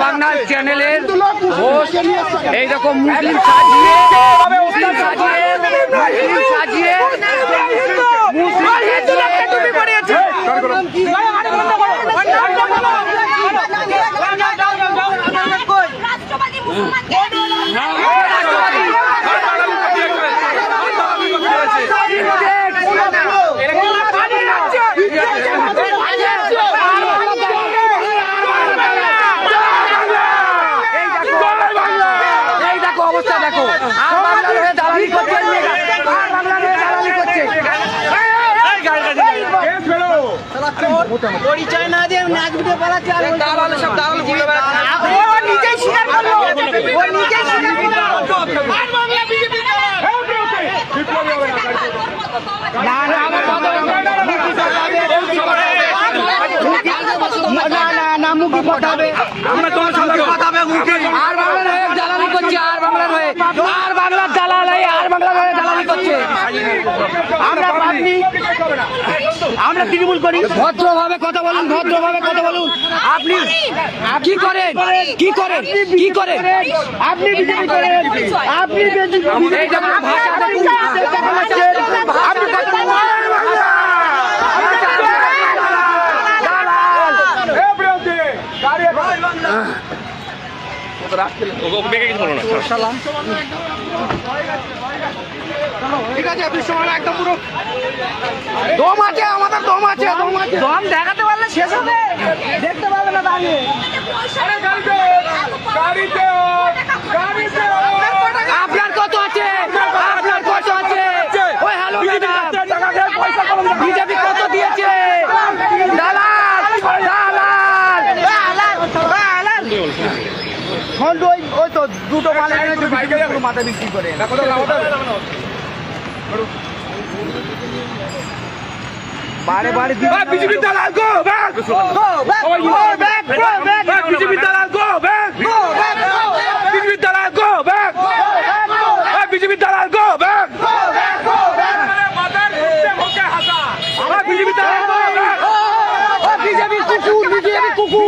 বাংলা চ্যানেলের হোস্ট এইরকম মুসলিম সাজিয়ে অবস্থা দেখো, আর বাংলার হয়ে দালালি করছে, আর বাংলার হয়ে দালালি করছে। পরিচয় না দিয়ে নাচ ভিডিও বানাচ্ছে আর দালাল সব দালাল ঘুরে বেড়াচ্ছে। ও নিজেই স্বীকার করলো, ও নিজেই স্বীকার করলো। আর বাংলা বিজেপি না না না মুখি পটাবে, আমরা তোমার সঙ্গে কথাবে মুখে। আর বাংলার হয়ে দালালি করছে, আর বাংলার হয়ে, আর বাংলার দালাল হয়ে, আর বাংলার হয়ে দালালি করছে। আমরা পাবলিক, আমরা তৃণমূল করি। ভদ্রভাবে কথা বলুন, ভদ্রভাবে কথা বলুন। আপনি কি করেন, কি করেন, কি করেন? আপনি বিজেপি করেন, আপনি এই যেমন ভাষা দেখুন, ঠিক আছে, আপনি সময় একদম পুরো দম আছে, আমাদের দম আছে, দম আছে। দম দেখাতে পারলে শেষ হবে, দেখতে পাবে না দাঁড়িয়ে। আপনার কত আছে, আপনার কত আছে? ওই হ্যালো ম্যাডাম, বিজেপি কত দিয়েছে? দালাল, দালাল, দালাল। ওই তো দুটো মাল এনেছে, পুরো মাথা বিক্রি করে। বারে বারে বিজেপি দালাল গো ব্যাক, বিজেপি দালাল গো ব্যাক, বিজেপি দালাল গো ব্যাক, বিজেপি দালাল গো ব্যাক, বিজেপি দালাল গো ব্যাক, বিজেপি কুকুর, বিজেপি কুকুর।